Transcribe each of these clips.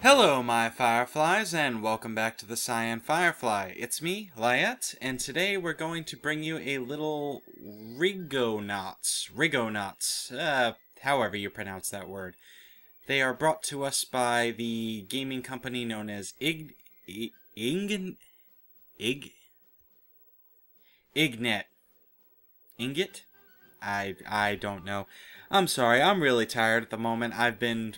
Hello, my fireflies, and welcome back to the TheCyanFirefly. It's me, Lyiat, and today we're going to bring you a little Rigonauts, however you pronounce that word. They are brought to us by the gaming company known as Ignet? Ingot? I don't know. I'm sorry, I'm really tired at the moment. I've been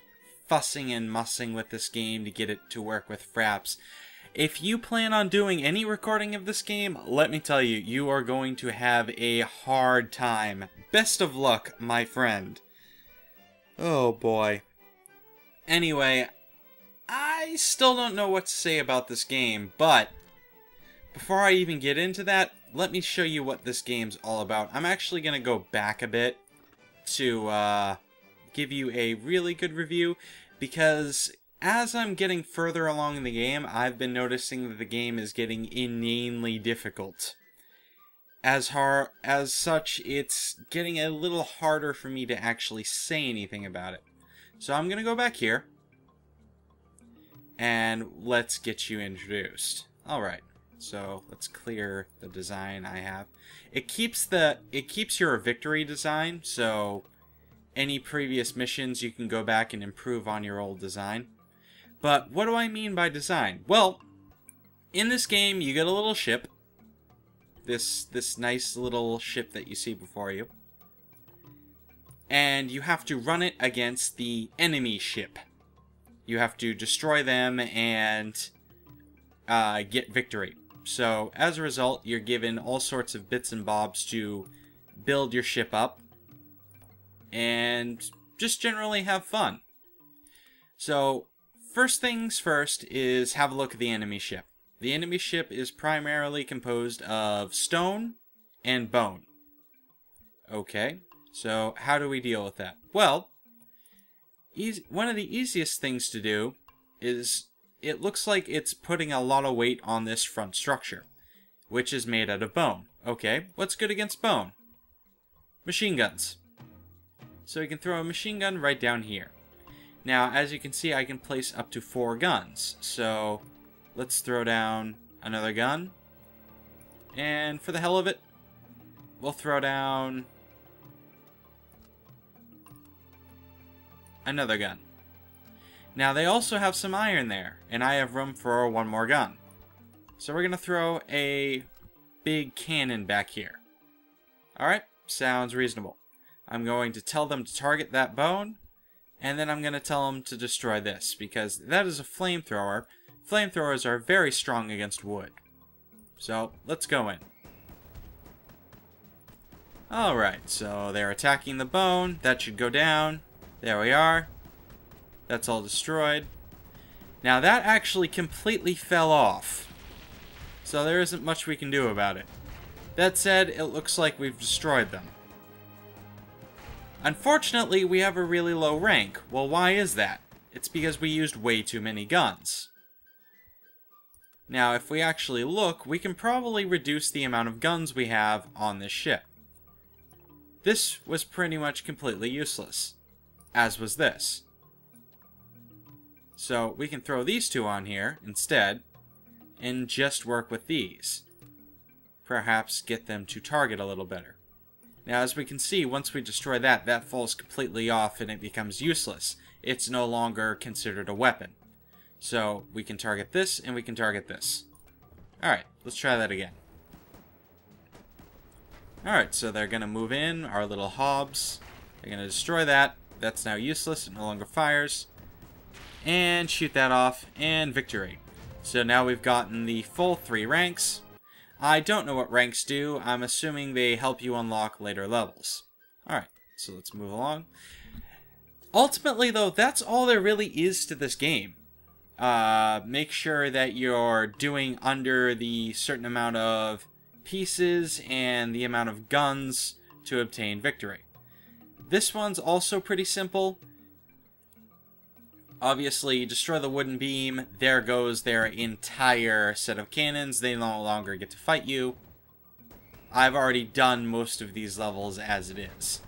fussing and mussing with this game to get it to work with Fraps. If you plan on doing any recording of this game, let me tell you, you are going to have a hard time. Best of luck, my friend. Oh boy. Anyway, I still don't know what to say about this game, but before I even get into that, let me show you what this game's all about. I'm actually going to go back a bit to give you a really good review, because as I'm getting further along in the game, I've been noticing that the game is getting inanely difficult. As such, it's getting a little harder for me to actually say anything about it. So I'm going to go back here, and let's get you introduced. Alright, so let's clear the design I have. It keeps your victory design, so any previous missions you can go back and improve on your old design. But what do I mean by design? Well, in this game you get a little ship. This nice little ship that you see before you. And you have to run it against the enemy ship. You have to destroy them and get victory. So as a result, you're given all sorts of bits and bobs to build your ship up and just generally have fun. So first things first is have a look at the enemy ship. The enemy ship is primarily composed of stone and bone. Okay, so how do we deal with that? Well, one of the easiest things to do is it looks like it's putting a lot of weight on this front structure, which is made out of bone. Okay, what's good against bone? Machine guns. So we can throw a machine gun right down here. Now, as you can see, I can place up to 4 guns. So let's throw down another gun. And for the hell of it, we'll throw down another gun. Now, they also have some iron there, and I have room for one more gun. So we're going to throw a big cannon back here. Alright, sounds reasonable. I'm going to tell them to target that bone, and then I'm going to tell them to destroy this, because that is a flamethrower. Flamethrowers are very strong against wood. So, let's go in. Alright, so they're attacking the bone. That should go down. There we are. That's all destroyed. Now that actually completely fell off, so there isn't much we can do about it. That said, it looks like we've destroyed them. Unfortunately, we have a really low rank. Well, why is that? It's because we used way too many guns. Now, if we actually look, we can probably reduce the amount of guns we have on this ship. This was pretty much completely useless, as was this. So we can throw these 2 on here instead, and just work with these. Perhaps get them to target a little better. Now, as we can see, once we destroy that, that falls completely off and it becomes useless. It's no longer considered a weapon. So we can target this and we can target this. Alright, let's try that again. Alright, so they're going to move in, our little hobs. They're going to destroy that. That's now useless. It no longer fires. And shoot that off, and victory. So now we've gotten the full 3 ranks. I don't know what ranks do. I'm assuming they help you unlock later levels. Alright, so let's move along. Ultimately, though, that's all there really is to this game. Make sure that you're doing under the certain amount of pieces and the amount of guns to obtain victory. This one's also pretty simple. Obviously, destroy the wooden beam, there goes their entire set of cannons, they no longer get to fight you. I've already done most of these levels as it is.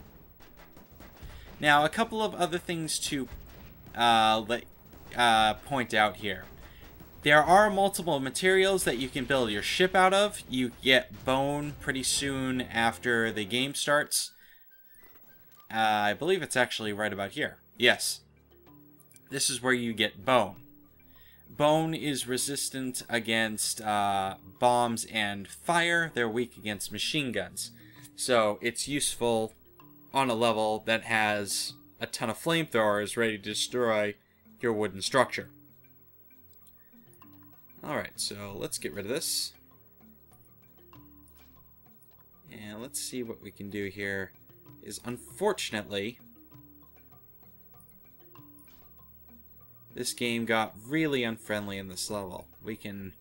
Now, a couple of other things to let point out here. There are multiple materials that you can build your ship out of. You get bone pretty soon after the game starts. I believe it's actually right about here. Yes. This is where you get bone. Bone is resistant against bombs and fire. They're weak against machine guns. So it's useful on a level that has a ton of flamethrowers ready to destroy your wooden structure. Alright, so let's get rid of this. And let's see what we can do here. Is unfortunately, this game got really unfriendly in this level. We can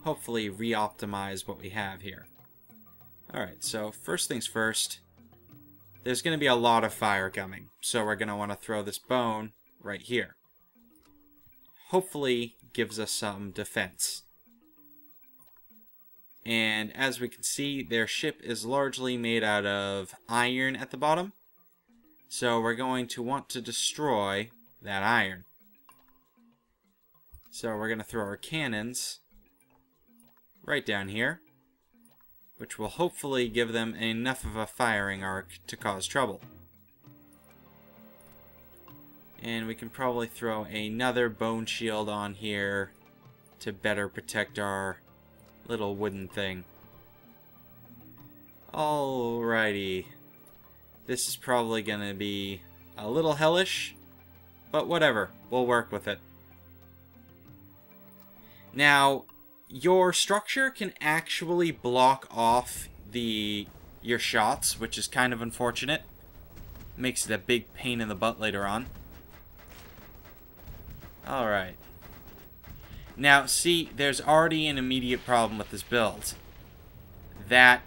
hopefully re-optimize what we have here. Alright, so first things first, there's going to be a lot of fire coming. So we're going to want to throw this bone right here. Hopefully gives us some defense. And as we can see, their ship is largely made out of iron at the bottom. So we're going to want to destroy that iron. So we're going to throw our cannons right down here, which will hopefully give them enough of a firing arc to cause trouble. And we can probably throw another bone shield on here to better protect our little wooden thing. Alrighty. This is probably going to be a little hellish, but whatever. We'll work with it. Now, your structure can actually block off your shots, which is kind of unfortunate. Makes it a big pain in the butt later on. Alright. Now, see, there's already an immediate problem with this build. That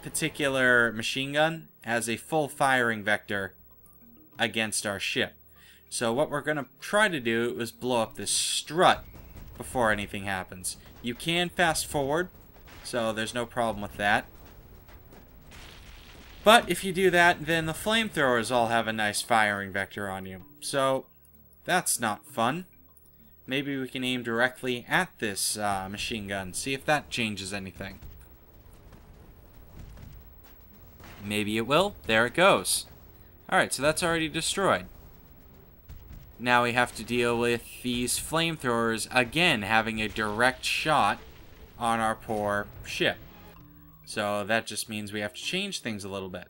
particular machine gun has a full firing vector against our ship. So what we're going to try to do is blow up this strut before anything happens. You can fast forward, so there's no problem with that. But if you do that, then the flamethrowers all have a nice firing vector on you. So that's not fun. Maybe we can aim directly at this machine gun, see if that changes anything. Maybe it will. There it goes. Alright, so that's already destroyed. Now we have to deal with these flamethrowers again having a direct shot on our poor ship. So that just means we have to change things a little bit.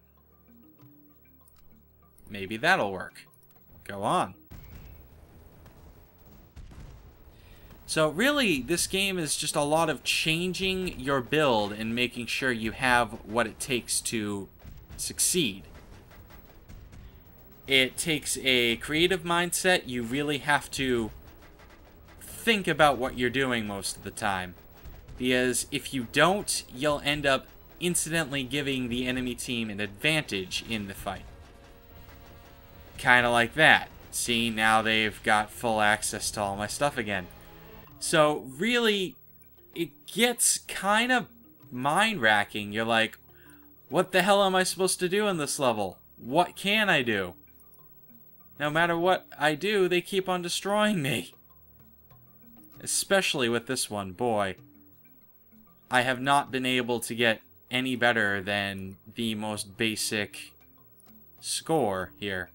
Maybe that'll work. Go on. So really, this game is just a lot of changing your build and making sure you have what it takes to succeed. It takes a creative mindset. You really have to think about what you're doing most of the time. Because if you don't, you'll end up incidentally giving the enemy team an advantage in the fight. Kind of like that. See, now they've got full access to all my stuff again. So, really, it gets kind of mind-racking. You're like, what the hell am I supposed to do in this level? What can I do? No matter what I do, they keep on destroying me. Especially with this one, boy. I have not been able to get any better than the most basic score here.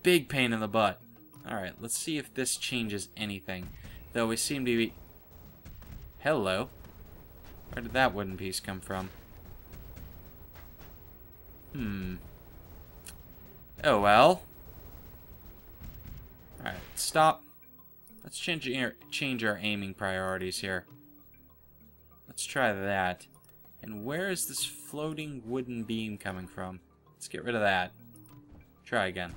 Big pain in the butt. Alright, let's see if this changes anything. Though we seem to be... Hello. Where did that wooden piece come from? Oh well. Alright, stop. Let's change our aiming priorities here. Let's try that. And where is this floating wooden beam coming from? Let's get rid of that. Try again.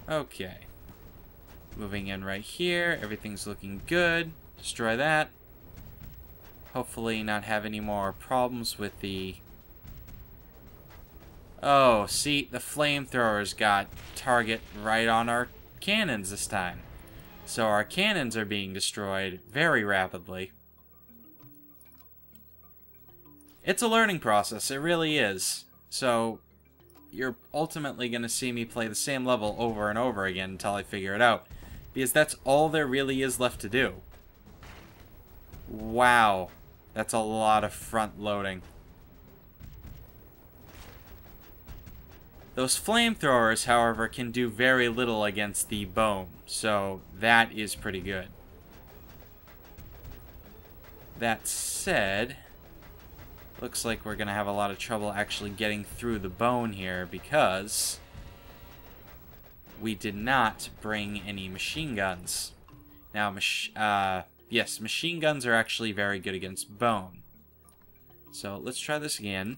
Okay. Moving in right here. Everything's looking good. Destroy that. Hopefully not have any more problems with the... Oh, see, the flamethrowers got target right on our cannons this time. So our cannons are being destroyed very rapidly. It's a learning process, it really is. So, you're ultimately going to see me play the same level over and over again until I figure it out. Because that's all there really is left to do. Wow. That's a lot of front loading. Those flamethrowers, however, can do very little against the bone. So, that is pretty good. That said, looks like we're going to have a lot of trouble actually getting through the bone here because we did not bring any machine guns. Now, yes, machine guns are actually very good against bone. So let's try this again.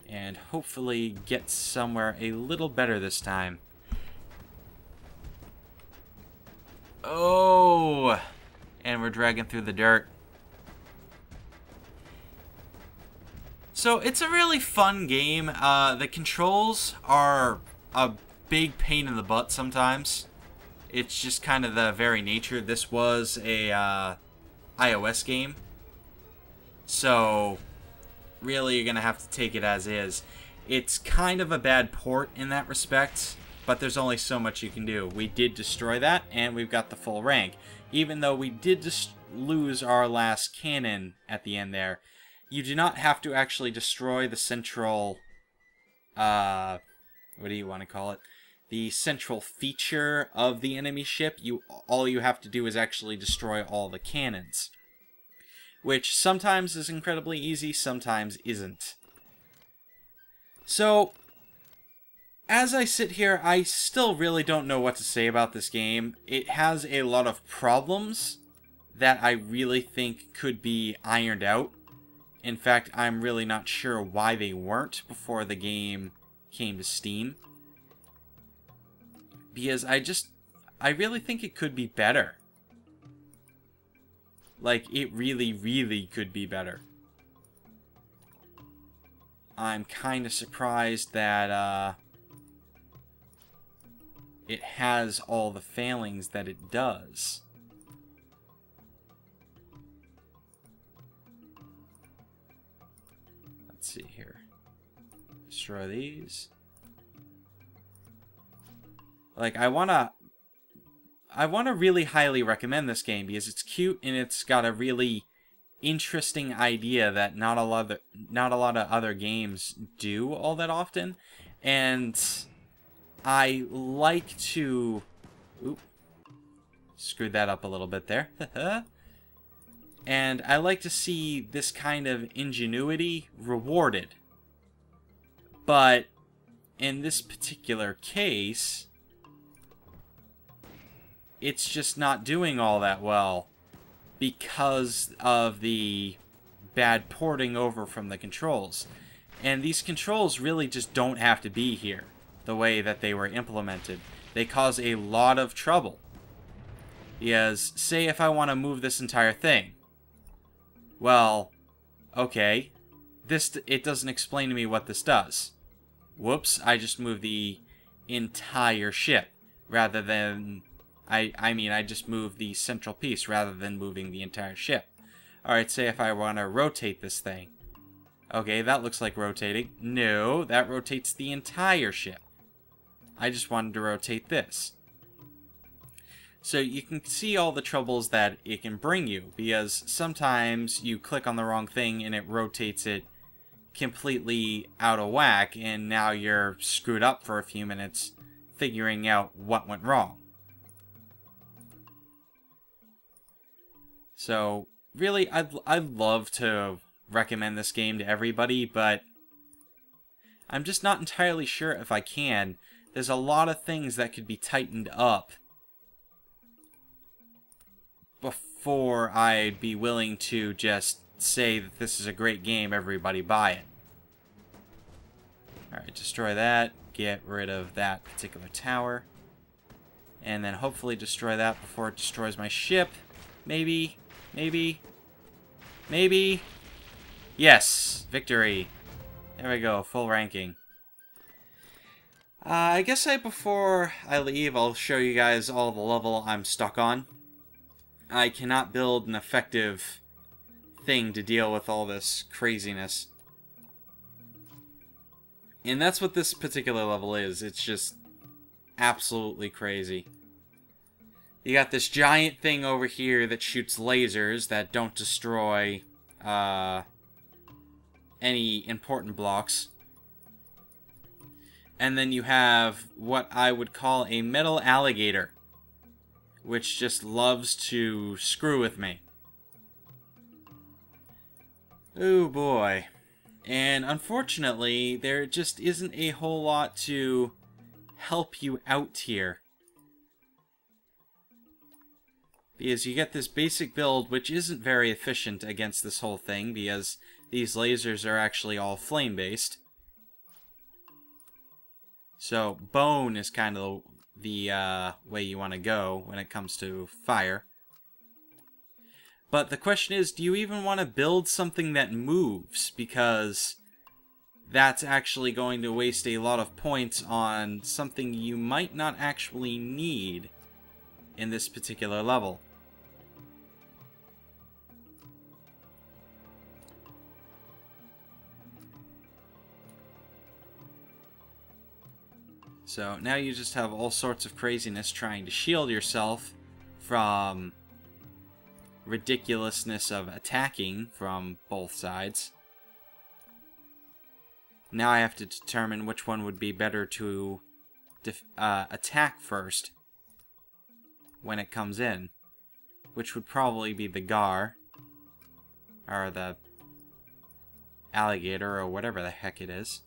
And hopefully get somewhere a little better this time. Oh! And we're dragging through the dirt. So it's a really fun game. The controls are a big pain in the butt sometimes. It's just kind of the very nature. This was a iOS game. So really you're going to have to take it as is. It's kind of a bad port in that respect, but there's only so much you can do. We did destroy that, and we've got the full rank. Even though we did lose our last cannon at the end there, you do not have to actually destroy the central, what do you want to call it? The central feature of the enemy ship. All you have to do is actually destroy all the cannons. Which sometimes is incredibly easy, sometimes isn't. So, as I sit here, I still really don't know what to say about this game. It has a lot of problems that I really think could be ironed out. In fact, I'm really not sure why they weren't before the game came to Steam. Because I really think it could be better. Like, it really, really could be better. I'm kind of surprised that, it has all the failings that it does. Let's see here. Destroy these. Like, I wanna really highly recommend this game because it's cute and it's got a really interesting idea that not a lot of other games do all that often, and I like to... Oop. Screwed that up a little bit there. And I like to see this kind of ingenuity rewarded. But in this particular case, it's just not doing all that well because of the bad porting over from the controls. And these controls really just don't have to be here the way that they were implemented. They cause a lot of trouble. Because, say if I want to move this entire thing. Well, okay. It doesn't explain to me what this does. Whoops, I just moved the entire ship rather than... I mean, I just moved the central piece rather than moving the entire ship. Alright, say if I want to rotate this thing. Okay, that looks like rotating. No, that rotates the entire ship. I just wanted to rotate this. So you can see all the troubles that it can bring you, because sometimes you click on the wrong thing and it rotates it completely out of whack, and now you're screwed up for a few minutes figuring out what went wrong. So, really, I'd love to recommend this game to everybody, but I'm just not entirely sure if I can. There's a lot of things that could be tightened up before I'd be willing to just say that this is a great game, everybody buy it. Alright, destroy that, get rid of that particular tower, and then hopefully destroy that before it destroys my ship. Maybe, maybe, maybe. Yes, victory. There we go, full ranking. I guess before I leave, I'll show you guys all the level I'm stuck on. I cannot build an effective thing to deal with all this craziness. And that's what this particular level is. It's just absolutely crazy. You got this giant thing over here that shoots lasers that don't destroy any important blocks. And then you have what I would call a metal alligator, which just loves to screw with me. Oh boy. And unfortunately, there just isn't a whole lot to help you out here. Because you get this basic build, which isn't very efficient against this whole thing, because these lasers are actually all flame-based. So, bone is kind of the way you want to go when it comes to fire. But the question is, do you even want to build something that moves? Because that's actually going to waste a lot of points on something you might not actually need in this particular level. So now you just have all sorts of craziness trying to shield yourself from ridiculousness of attacking from both sides. Now I have to determine which one would be better to attack first when it comes in, which would probably be the gar, or the alligator, or whatever the heck it is.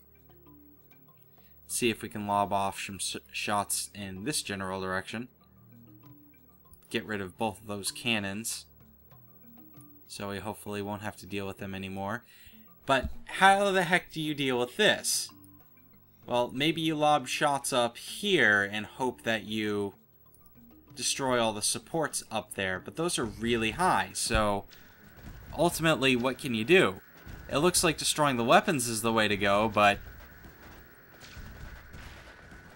See if we can lob off some shots in this general direction. Get rid of both of those cannons, so we hopefully won't have to deal with them anymore. But how the heck do you deal with this? Well, maybe you lob shots up here and hope that you destroy all the supports up there, but those are really high, so ultimately what can you do? It looks like destroying the weapons is the way to go, but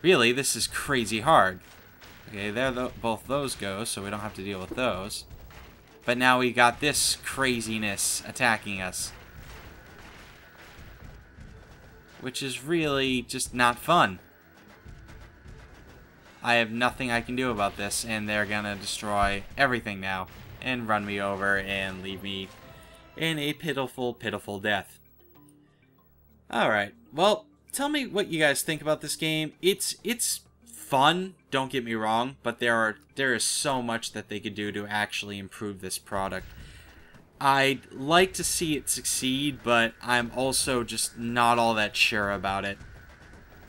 really, this is crazy hard. Okay, there both those go, so we don't have to deal with those. But now we got this craziness attacking us, which is really just not fun. I have nothing I can do about this, and they're gonna destroy everything now, and run me over, and leave me in a pitiful, pitiful death. Alright, well, tell me what you guys think about this game. It's fun, don't get me wrong, but there is so much that they could do to actually improve this product. I'd like to see it succeed, but I'm also just not all that sure about it.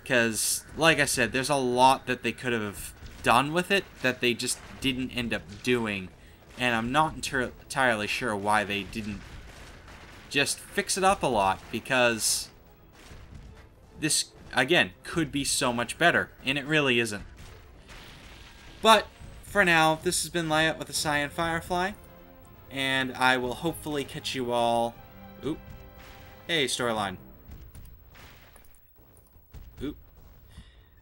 Because, like I said, there's a lot that they could have done with it that they just didn't end up doing. And I'm not entirely sure why they didn't just fix it up a lot, because this, again, could be so much better, and it really isn't. But, for now, this has been Lyiat with the TheCyanFirefly, and I will hopefully catch you all... Oop. Hey, storyline. Oop.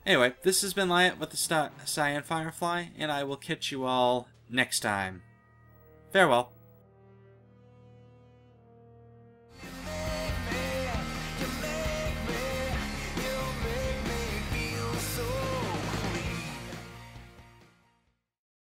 Anyway, this has been Lyiat with the TheCyanFirefly, and I will catch you all next time. Farewell.